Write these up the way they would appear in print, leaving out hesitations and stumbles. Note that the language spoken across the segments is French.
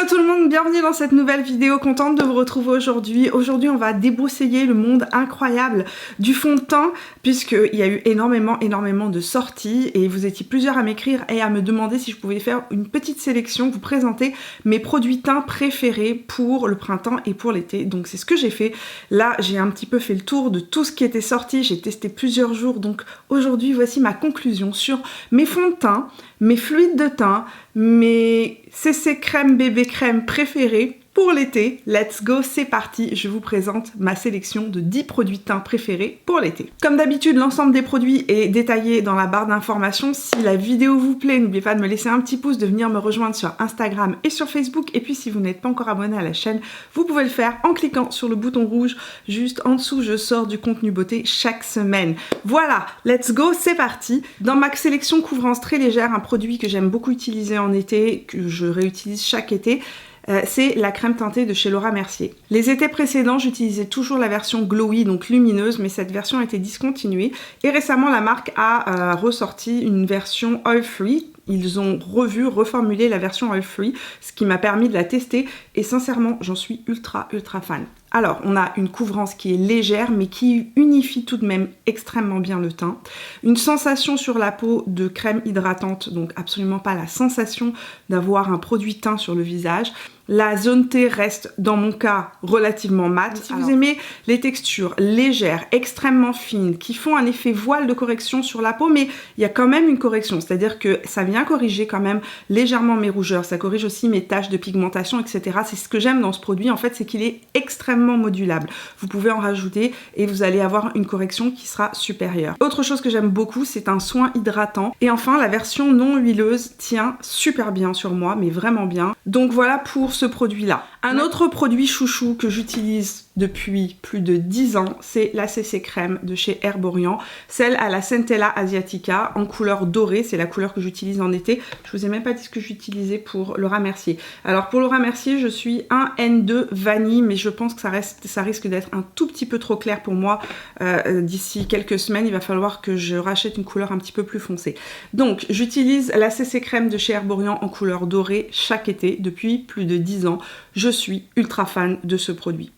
tout le monde, bienvenue dans cette nouvelle vidéo, contente de vous retrouver aujourd'hui. Aujourd'hui on va débroussailler le monde incroyable du fond de teint puisqu'il y a eu énormément de sorties et vous étiez plusieurs à m'écrire et à me demander si je pouvais faire une petite sélection, vous présenter mes produits teints préférés pour le printemps et pour l'été. Donc c'est ce que j'ai fait. Là j'ai un petit peu fait le tour de tout ce qui était sorti, j'ai testé plusieurs jours, donc aujourd'hui voici ma conclusion sur mes fonds de teint, mes fluides de teint, mes CC crème bébé crème préférés pour l'été. Let's go, c'est parti, je vous présente ma sélection de 10 produits teints préférés pour l'été. Comme d'habitude, l'ensemble des produits est détaillé dans la barre d'informations. Si la vidéo vous plaît, n'oubliez pas de me laisser un petit pouce, de venir me rejoindre sur Instagram et sur Facebook. Et puis si vous n'êtes pas encore abonné à la chaîne, vous pouvez le faire en cliquant sur le bouton rouge juste en dessous. Je sors du contenu beauté chaque semaine. Voilà, let's go, c'est parti. Dans ma sélection couvrance très légère, un produit que j'aime beaucoup utiliser en été, que je réutilise chaque été, c'est la crème teintée de chez Laura Mercier. Les étés précédents, j'utilisais toujours la version glowy, donc lumineuse, mais cette version a été discontinuée. Et récemment, la marque a ressorti une version oil free. Ils ont reformulé la version oil free, ce qui m'a permis de la tester. Et sincèrement, j'en suis ultra fan. Alors, on a une couvrance qui est légère, mais qui unifie tout de même extrêmement bien le teint. Une sensation sur la peau de crème hydratante, donc absolument pas la sensation d'avoir un produit teint sur le visage. La zone T reste, dans mon cas, relativement mate. Si vous aimez les textures légères, extrêmement fines, qui font un effet voile de correction sur la peau, mais il y a quand même une correction, c'est-à-dire que ça vient corriger quand même légèrement mes rougeurs, ça corrige aussi mes taches de pigmentation, etc. C'est ce que j'aime dans ce produit, en fait, c'est qu'il est extrêmement modulable. Vous pouvez en rajouter et vous allez avoir une correction qui sera supérieure. Autre chose que j'aime beaucoup, c'est un soin hydratant. Et enfin, la version non huileuse tient super bien sur moi, mais vraiment bien. Donc voilà pour ce produit-là. Un autre produit chouchou que j'utilise depuis plus de 10 ans, c'est la CC crème de chez Herborian, celle à la Centella Asiatica en couleur dorée, c'est la couleur que j'utilise en été. Je vous ai même pas dit ce que j'utilisais pour Laura Mercier. Alors pour Laura Mercier, je suis un N2 vanille, mais je pense que ça risque d'être un tout petit peu trop clair pour moi. D'ici quelques semaines, il va falloir que je rachète une couleur un petit peu plus foncée. Donc j'utilise la CC crème de chez Herborian en couleur dorée chaque été depuis plus de 10 ans. Je suis ultra fan de ce produit.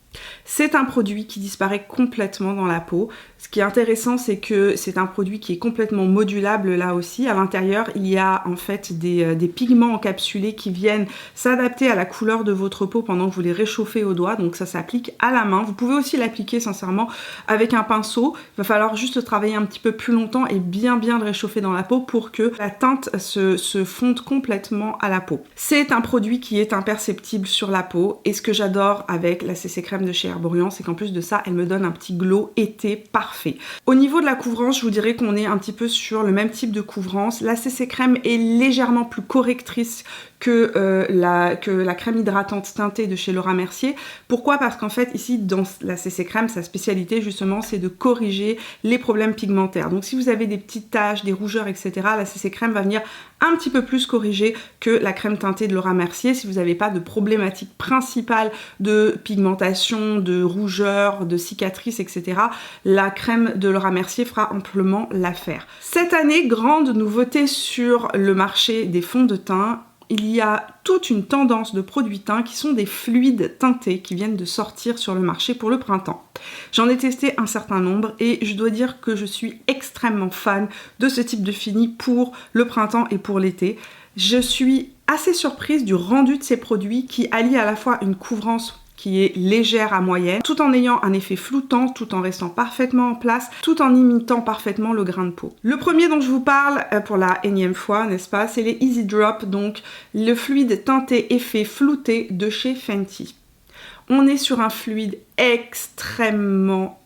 C'est un produit qui disparaît complètement dans la peau. Ce qui est intéressant, c'est que c'est un produit qui est complètement modulable là aussi. À l'intérieur, il y a en fait des pigments encapsulés qui viennent s'adapter à la couleur de votre peau pendant que vous les réchauffez au doigt. Donc ça s'applique à la main. Vous pouvez aussi l'appliquer sincèrement avec un pinceau. Il va falloir juste travailler un petit peu plus longtemps et bien le réchauffer dans la peau pour que la teinte se fonde complètement à la peau. C'est un produit qui est imperceptible sur la peau. Et ce que j'adore avec la CC crème de chez Herborian, c'est qu'en plus de ça, elle me donne un petit glow été parfait. Au niveau de la couvrance, je vous dirais qu'on est un petit peu sur le même type de couvrance. La CC crème est légèrement plus correctrice que la crème hydratante teintée de chez Laura Mercier. Pourquoi? Parce qu'en fait ici dans la CC crème, sa spécialité justement c'est de corriger les problèmes pigmentaires. Donc si vous avez des petites taches, des rougeurs, etc., la CC crème va venir un petit peu plus corriger que la crème teintée de Laura Mercier. Si vous n'avez pas de problématique principale de pigmentation, de rougeur, de cicatrices, etc., la crème de Laura Mercier fera amplement l'affaire. Cette année, grande nouveauté sur le marché des fonds de teint, il y a toute une tendance de produits teints qui sont des fluides teintés qui viennent de sortir sur le marché pour le printemps. J'en ai testé un certain nombre et je dois dire que je suis extrêmement fan de ce type de fini pour le printemps et pour l'été. Je suis assez surprise du rendu de ces produits qui allient à la fois une couvrance qui est légère à moyenne, tout en ayant un effet floutant, tout en restant parfaitement en place, tout en imitant parfaitement le grain de peau. Le premier dont je vous parle, pour la énième fois, n'est-ce pas, c'est les Easy Drop, donc le fluide teinté effet flouté de chez Fenty. On est sur un fluide extrêmement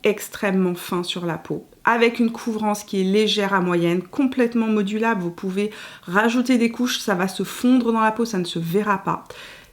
fin sur la peau, avec une couvrance qui est légère à moyenne, complètement modulable. Vous pouvez rajouter des couches, ça va se fondre dans la peau, ça ne se verra pas.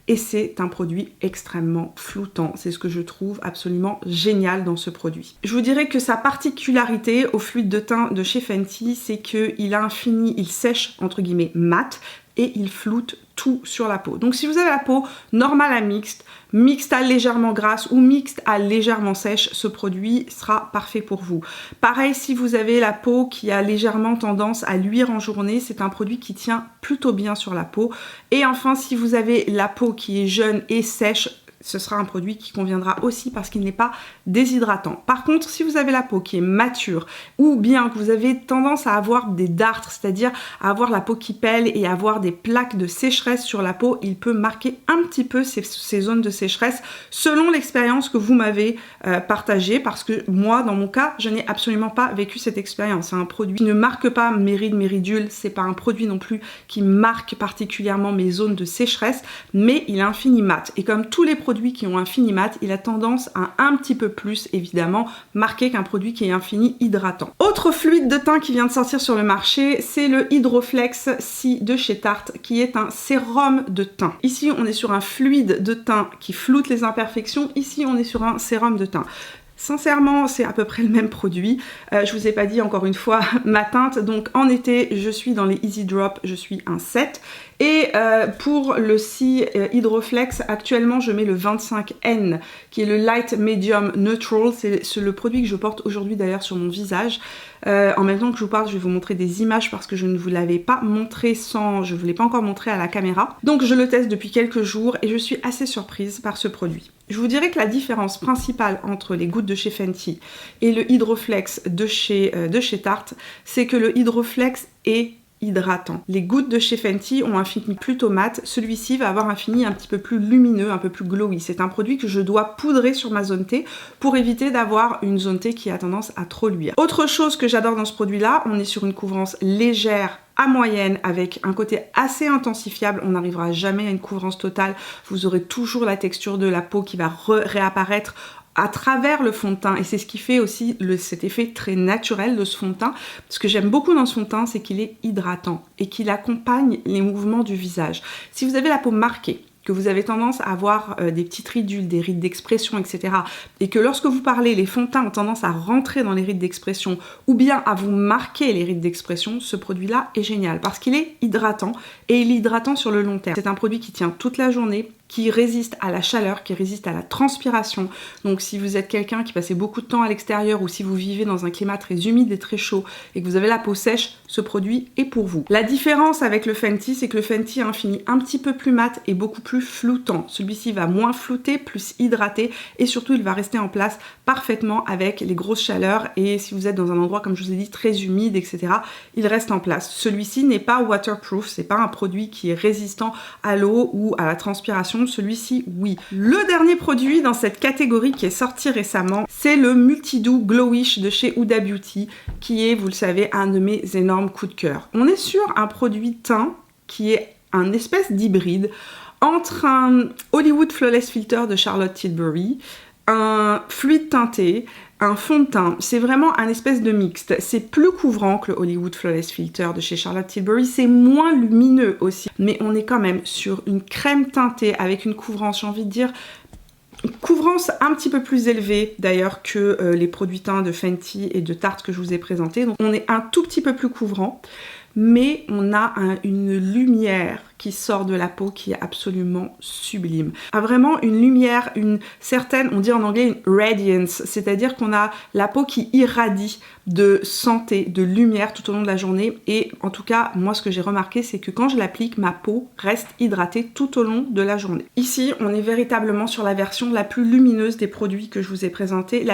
Et c'est un produit extrêmement floutant. C'est ce que je trouve absolument génial dans ce produit. Je vous dirais que sa particularité au fluide de teint de chez Fenty, c'est qu'il a un fini, il sèche entre guillemets mat, et il floute tout sur la peau. Donc si vous avez la peau normale à mixte, mixte à légèrement grasse ou mixte à légèrement sèche, ce produit sera parfait pour vous. Pareil, si vous avez la peau qui a légèrement tendance à luire en journée, c'est un produit qui tient plutôt bien sur la peau. Et enfin, si vous avez la peau qui est jeune et sèche, ce sera un produit qui conviendra aussi parce qu'il n'est pas déshydratant. Par contre, si vous avez la peau qui est mature ou bien que vous avez tendance à avoir des dartres, c'est-à-dire à avoir la peau qui pèle et avoir des plaques de sécheresse sur la peau, il peut marquer un petit peu ces zones de sécheresse selon l'expérience que vous m'avez partagée, parce que moi, dans mon cas, je n'ai absolument pas vécu cette expérience. C'est un produit qui ne marque pas mes rides, mes ridules, c'est pas un produit non plus qui marque particulièrement mes zones de sécheresse, mais il est infini mat. Et comme tous les produits qui ont un fini mat, il a tendance à un petit peu plus évidemment marquer qu'un produit qui est infini hydratant. Autre fluide de teint qui vient de sortir sur le marché, c'est le Hydroflex C de chez Tarte, qui est un sérum de teint. Ici on est sur un fluide de teint qui floute les imperfections, ici on est sur un sérum de teint. Sincèrement, c'est à peu près le même produit. Je vous ai pas dit encore une fois ma teinte. Donc en été, je suis dans les Easy Drop, je suis un 7. Et pour le C Hydroflex, actuellement je mets le 25N, qui est le Light Medium Neutral. C'est le produit que je porte aujourd'hui d'ailleurs sur mon visage. En même temps que je vous parle, je vais vous montrer des images parce que je ne vous l'avais pas montré je ne vous l'ai pas encore montré à la caméra. Donc je le teste depuis quelques jours et je suis assez surprise par ce produit. Je vous dirais que la différence principale entre les gouttes de chez Fenty et le Hydroflex de chez Tarte, c'est que le Hydroflex est hydratant. Les gouttes de chez Fenty ont un fini plutôt mat, celui-ci va avoir un fini un petit peu plus lumineux, un peu plus glowy. C'est un produit que je dois poudrer sur ma zone T pour éviter d'avoir une zone T qui a tendance à trop luire. Autre chose que j'adore dans ce produit-là, on est sur une couvrance légère à moyenne avec un côté assez intensifiable. On n'arrivera jamais à une couvrance totale, vous aurez toujours la texture de la peau qui va réapparaître à travers le fond de teint, et c'est ce qui fait aussi cet effet très naturel de ce fond de teint. Ce que j'aime beaucoup dans ce fond de teint, c'est qu'il est hydratant et qu'il accompagne les mouvements du visage. Si vous avez la peau marquée, que vous avez tendance à avoir des petites ridules, des rides d'expression, etc. et que lorsque vous parlez, les fonds de teint ont tendance à rentrer dans les rides d'expression ou bien à vous marquer les rides d'expression, ce produit-là est génial parce qu'il est hydratant et il est hydratant sur le long terme. C'est un produit qui tient toute la journée, qui résiste à la chaleur, qui résiste à la transpiration. Donc si vous êtes quelqu'un qui passait beaucoup de temps à l'extérieur ou si vous vivez dans un climat très humide et très chaud et que vous avez la peau sèche, ce produit est pour vous. La différence avec le Fenty, c'est que le Fenty a un fini un petit peu plus mat et beaucoup plus floutant. Celui-ci va moins flouter, plus hydrater et surtout il va rester en place parfaitement avec les grosses chaleurs et si vous êtes dans un endroit comme je vous ai dit très humide, etc. il reste en place. Celui-ci n'est pas waterproof, c'est pas un produit qui est résistant à l'eau ou à la transpiration. Celui-ci, oui. Le dernier produit dans cette catégorie qui est sorti récemment, c'est le Multi-Doux Glowish de chez Huda Beauty, qui est, vous le savez, un de mes énormes coups de cœur. On est sur un produit teint qui est un espèce d'hybride entre un Hollywood Flawless Filter de Charlotte Tilbury, un fluide teinté, un fond de teint. C'est vraiment un espèce de mixte. C'est plus couvrant que le Hollywood Flawless Filter de chez Charlotte Tilbury. C'est moins lumineux aussi. Mais on est quand même sur une crème teintée avec une couvrance, j'ai envie de dire, une couvrance un petit peu plus élevée d'ailleurs que les produits teints de Fenty et de Tarte que je vous ai présentés. Donc on est un tout petit peu plus couvrant. Mais on a une lumière qui sort de la peau qui est absolument sublime. A vraiment une lumière, une certaine, on dit en anglais une radiance, c'est-à-dire qu'on a la peau qui irradie de santé, de lumière tout au long de la journée et en tout cas, moi ce que j'ai remarqué c'est que quand je l'applique, ma peau reste hydratée tout au long de la journée. Ici, on est véritablement sur la version la plus lumineuse des produits que je vous ai présentés,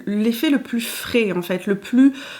l'effet le plus frais en fait,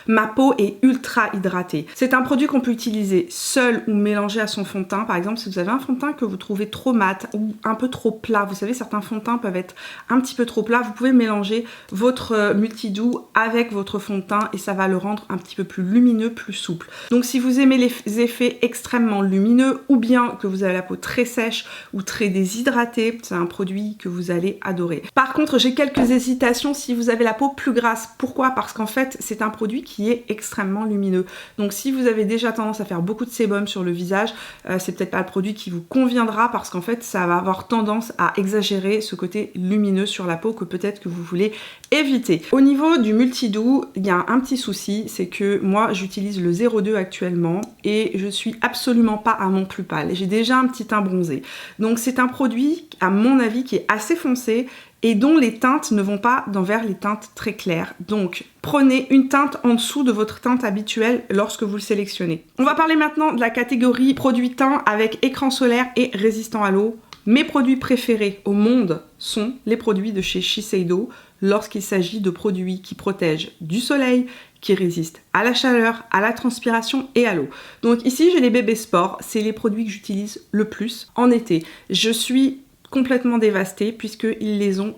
ma peau est ultra hydratée. C'est un produit qu'on peut utiliser seul ou mélangé à son fond de teint. Par exemple, si vous avez un fond de teint que vous trouvez trop mat ou un peu trop plat, vous savez certains fonds de teint peuvent être un petit peu trop plats, vous pouvez mélanger votre Multi-Doux avec votre fond de teint et ça va le rendre un petit peu plus lumineux, plus souple. Donc si vous aimez les effets extrêmement lumineux ou bien que vous avez la peau très sèche ou très déshydratée, c'est un produit que vous allez adorer. Par contre, j'ai quelques hésitations si vous avez la peau plus grasse. Pourquoi? Parce qu'en fait, c'est un produit qui est extrêmement lumineux. Donc si vous avez déjà tendance à faire beaucoup de sébum sur le visage, c'est peut-être peut-être pas le produit qui vous conviendra parce qu'en fait ça va avoir tendance à exagérer ce côté lumineux sur la peau que peut-être que vous voulez éviter. Au niveau du multi-doux, il y a un petit souci, c'est que moi j'utilise le 02 actuellement et je suis absolument pas à mon plus pâle. J'ai déjà un petit teint bronzé. Donc c'est un produit, à mon avis, qui est assez foncé et dont les teintes ne vont pas vers les teintes très claires. Donc, prenez une teinte en dessous de votre teinte habituelle lorsque vous le sélectionnez. On va parler maintenant de la catégorie produits teint avec écran solaire et résistant à l'eau. Mes produits préférés au monde sont les produits de chez Shiseido lorsqu'il s'agit de produits qui protègent du soleil, qui résistent à la chaleur, à la transpiration et à l'eau. Donc ici, j'ai les bébés sport, c'est les produits que j'utilise le plus en été. Je suis complètement dévastée puisqu'ils les ont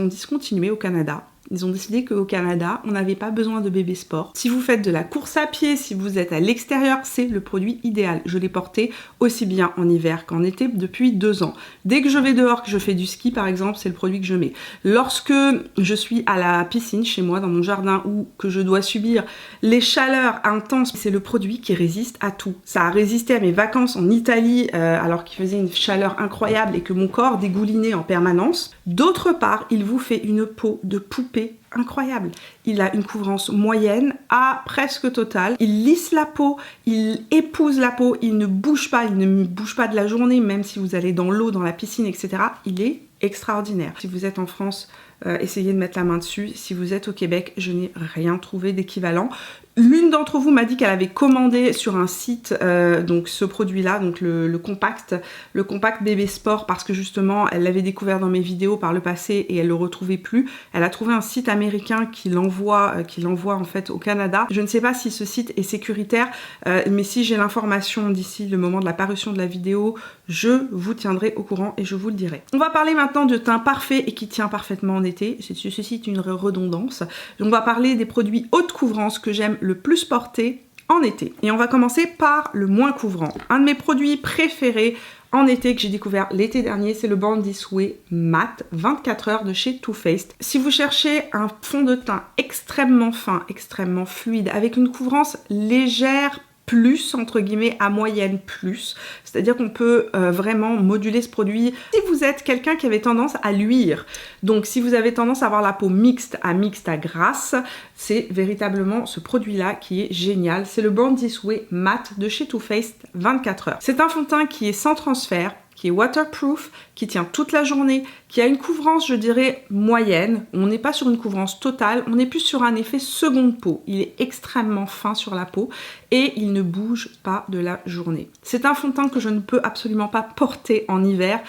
discontinués au Canada. Ils ont décidé qu'au Canada, on n'avait pas besoin de bébé sport. Si vous faites de la course à pied, si vous êtes à l'extérieur, c'est le produit idéal. Je l'ai porté aussi bien en hiver qu'en été depuis 2 ans. Dès que je vais dehors, que je fais du ski par exemple, c'est le produit que je mets. Lorsque je suis à la piscine chez moi, dans mon jardin, ou que je dois subir les chaleurs intenses, c'est le produit qui résiste à tout. Ça a résisté à mes vacances en Italie, alors qu'il faisait une chaleur incroyable et que mon corps dégoulinait en permanence. D'autre part, il vous fait une peau de poupée incroyable. Il a une couvrance moyenne à presque totale. Il lisse la peau, il épouse la peau, il ne bouge pas de la journée, même si vous allez dans l'eau, dans la piscine, etc. Il est extraordinaire. Si vous êtes en France, essayez de mettre la main dessus. Si vous êtes au Québec, je n'ai rien trouvé d'équivalent. L'une d'entre vous m'a dit qu'elle avait commandé sur un site donc ce produit-là, donc le compact bébé sport, parce que justement elle l'avait découvert dans mes vidéos par le passé et elle le retrouvait plus. Elle a trouvé un site américain qui l'envoie en fait au Canada. Je ne sais pas si ce site est sécuritaire, mais si j'ai l'information d'ici le moment de la parution de la vidéo, je vous tiendrai au courant et je vous le dirai. On va parler maintenant de teint parfait et qui tient parfaitement en été. Ceci est une redondance. On va parler des produits haute couvrance que j'aime le plus porter en été. Et on va commencer par le moins couvrant. Un de mes produits préférés en été que j'ai découvert l'été dernier, c'est le Born This Way Matte 24 heures de chez Too Faced. Si vous cherchez un fond de teint extrêmement fin, extrêmement fluide, avec une couvrance légère, plus, entre guillemets, à moyenne plus. C'est-à-dire qu'on peut vraiment moduler ce produit. Si vous êtes quelqu'un qui avait tendance à luire, donc si vous avez tendance à avoir la peau mixte à grasse, c'est véritablement ce produit-là qui est génial. C'est le Born This Way Matte de chez Too Faced 24 heures. C'est un fond de teint qui est sans transfert, qui est waterproof, qui tient toute la journée, qui a une couvrance, je dirais, moyenne. On n'est pas sur une couvrance totale, on est plus sur un effet seconde peau. Il est extrêmement fin sur la peau et il ne bouge pas de la journée. C'est un fond de teint que je ne peux absolument pas porter en hiver.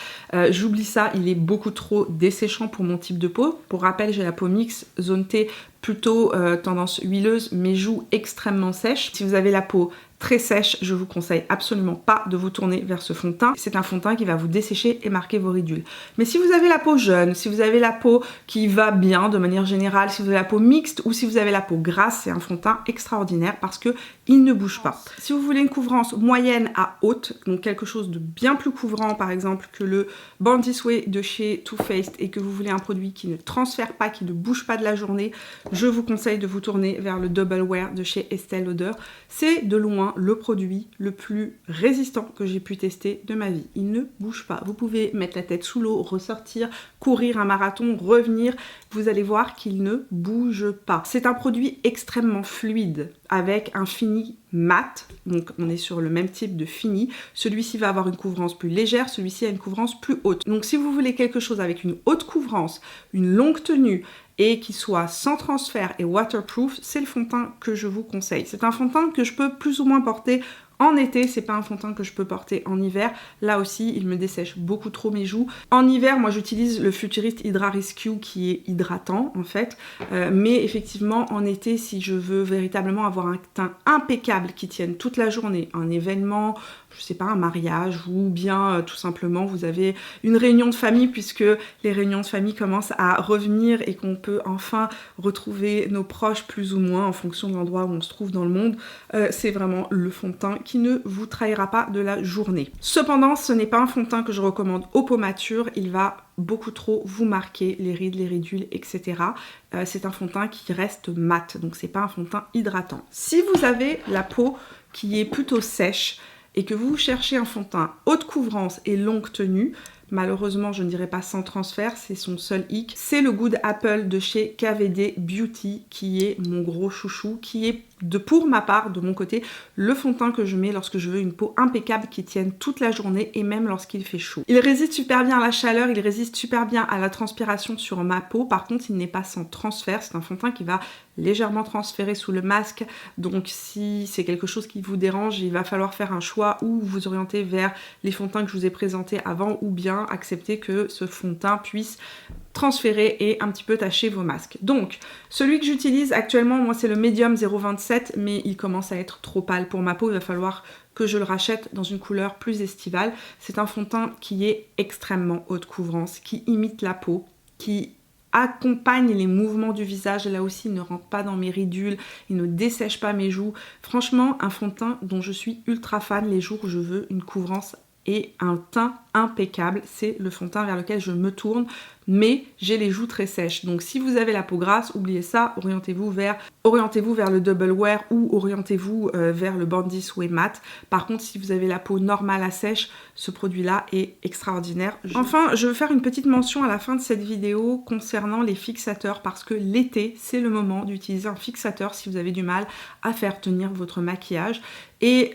J'oublie ça, il est beaucoup trop desséchant pour mon type de peau. Pour rappel, j'ai la peau mixte, zone T, plutôt tendance huileuse, mes joues extrêmement sèches. Si vous avez la peau très sèche, je vous conseille absolument pas de vous tourner vers ce fond de teint. C'est un fond de teint qui va vous dessécher et marquer vos ridules. Mais si vous avez la peau jeune, si vous avez la peau qui va bien de manière générale, si vous avez la peau mixte ou si vous avez la peau grasse, c'est un fond de teint extraordinaire parce que il ne bouge pas. Si vous voulez une couvrance moyenne à haute, donc quelque chose de bien plus couvrant par exemple que le Born This Way de chez Too Faced et que vous voulez un produit qui ne transfère pas, qui ne bouge pas de la journée, je vous conseille de vous tourner vers le Double Wear de chez Estée Lauder. C'est de loin le produit le plus résistant que j'ai pu tester de ma vie. Il ne bouge pas. Vous pouvez mettre la tête sous l'eau, ressortir, courir un marathon, revenir. Vous allez voir qu'il ne bouge pas. C'est un produit extrêmement fluide avec un fini mat. Donc on est sur le même type de fini. Celui-ci va avoir une couvrance plus légère, celui-ci a une couvrance plus haute. Donc si vous voulez quelque chose avec une haute couvrance, une longue tenue, et qui soit sans transfert et waterproof, c'est le fond de teint que je vous conseille. C'est un fond de teint que je peux plus ou moins porter en été, c'est pas un fond de teint que je peux porter en hiver. Là aussi, il me dessèche beaucoup trop mes joues. En hiver, moi j'utilise le Futurist Hydra Rescue qui est hydratant en fait. Mais effectivement, en été, si je veux véritablement avoir un teint impeccable qui tienne toute la journée, un événement, je sais pas, un mariage ou bien tout simplement vous avez une réunion de famille puisque les réunions de famille commencent à revenir et qu'on peut enfin retrouver nos proches plus ou moins en fonction de l'endroit où on se trouve dans le monde, c'est vraiment le fond de teint qui ne vous trahira pas de la journée. Cependant, ce n'est pas un fond de teint que je recommande aux peaux matures, il va beaucoup trop vous marquer les rides, les ridules, etc. C'est un fond de teint qui reste mat, donc c'est pas un fond de teint hydratant. Si vous avez la peau qui est plutôt sèche, et que vous cherchez un fond de teint haute couvrance et longue tenue, malheureusement je ne dirais pas sans transfert, c'est son seul hic, c'est le Good Apple de chez KVD Beauty qui est mon gros chouchou, qui est pour ma part, de mon côté, le fond de teint que je mets lorsque je veux une peau impeccable qui tienne toute la journée et même lorsqu'il fait chaud. Il résiste super bien à la chaleur, il résiste super bien à la transpiration sur ma peau, par contre il n'est pas sans transfert, c'est un fond de teint qui va légèrement transférer sous le masque, donc si c'est quelque chose qui vous dérange, il va falloir faire un choix ou vous orienter vers les fonds de teint que je vous ai présentés avant ou bien accepter que ce fond de teint puisse transférer et un petit peu tacher vos masques. Donc, celui que j'utilise actuellement, moi c'est le Medium 027, mais il commence à être trop pâle pour ma peau, il va falloir que je le rachète dans une couleur plus estivale. C'est un fond de teint qui est extrêmement haute couvrance, qui imite la peau, qui accompagne les mouvements du visage, là aussi il ne rentre pas dans mes ridules, il ne dessèche pas mes joues. Franchement, un fond de teint dont je suis ultra fan les jours où je veux une couvrance et un teint impeccable, c'est le fond de teint vers lequel je me tourne, mais j'ai les joues très sèches. Donc si vous avez la peau grasse, oubliez ça, orientez-vous vers le Double Wear ou orientez-vous vers le Bondi Sway Matte. Par contre, si vous avez la peau normale à sèche, ce produit-là est extraordinaire. Enfin, je veux faire une petite mention à la fin de cette vidéo concernant les fixateurs parce que l'été, c'est le moment d'utiliser un fixateur si vous avez du mal à faire tenir votre maquillage. Et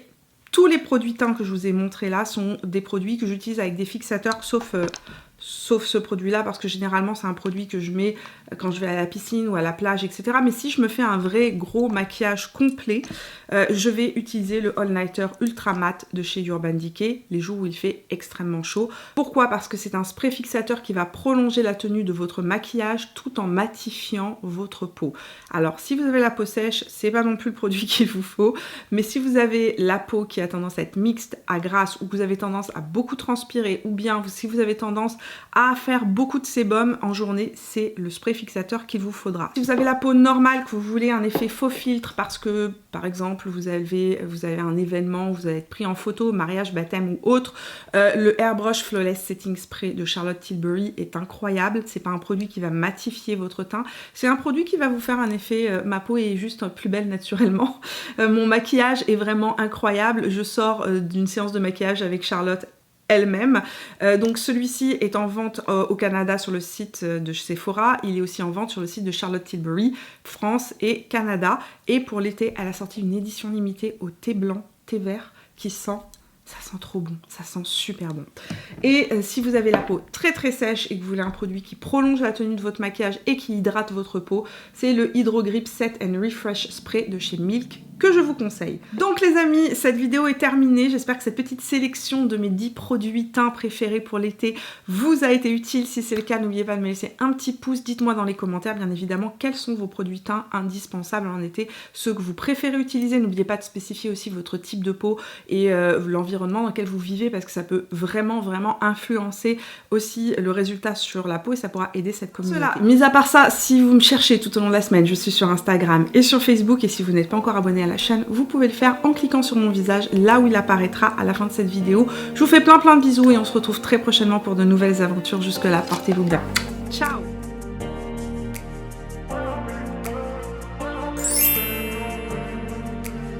tous les produits teints que je vous ai montrés là sont des produits que j'utilise avec des fixateurs, sauf ce produit-là, parce que généralement c'est un produit que je mets quand je vais à la piscine ou à la plage, etc. Mais si je me fais un vrai gros maquillage complet, je vais utiliser le All Nighter Ultra Matte de chez Urban Decay, les jours où il fait extrêmement chaud. Pourquoi? Parce que c'est un spray fixateur qui va prolonger la tenue de votre maquillage tout en matifiant votre peau. Alors si vous avez la peau sèche, c'est pas non plus le produit qu'il vous faut, mais si vous avez la peau qui a tendance à être mixte, à grasse, ou que vous avez tendance à beaucoup transpirer, ou bien si vous avez tendance à faire beaucoup de sébum en journée, c'est le spray fixateur qu'il vous faudra. Si vous avez la peau normale, que vous voulez un effet faux filtre parce que par exemple vous avez un événement, vous allez être pris en photo, mariage, baptême ou autre, le Airbrush Flawless Setting Spray de Charlotte Tilbury est incroyable. C'est pas un produit qui va matifier votre teint, c'est un produit qui va vous faire un effet, ma peau est juste plus belle naturellement. Mon maquillage est vraiment incroyable, je sors d'une séance de maquillage avec Charlotte elle-même. Donc celui-ci est en vente au Canada sur le site de Sephora. Il est aussi en vente sur le site de Charlotte Tilbury, France et Canada. Et pour l'été, elle a sorti une édition limitée au thé blanc, thé vert, qui sent... Ça sent trop bon, ça sent super bon. Et si vous avez la peau très très sèche et que vous voulez un produit qui prolonge la tenue de votre maquillage et qui hydrate votre peau, c'est le Hydro Grip Set and Refresh Spray de chez Milk que je vous conseille. Donc les amis, cette vidéo est terminée. J'espère que cette petite sélection de mes 10 produits teints préférés pour l'été vous a été utile. Si c'est le cas, n'oubliez pas de me laisser un petit pouce. Dites-moi dans les commentaires, bien évidemment, quels sont vos produits teints indispensables en été, ceux que vous préférez utiliser. N'oubliez pas de spécifier aussi votre type de peau et l'environnement dans lequel vous vivez, parce que ça peut vraiment influencer aussi le résultat sur la peau et ça pourra aider cette communauté. Mis à part ça, si vous me cherchez tout au long de la semaine, je suis sur Instagram et sur Facebook, et si vous n'êtes pas encore abonné à la chaîne, vous pouvez le faire en cliquant sur mon visage là où il apparaîtra à la fin de cette vidéo. Je vous fais plein de bisous et on se retrouve très prochainement pour de nouvelles aventures. Jusque là, portez-vous bien. Ciao!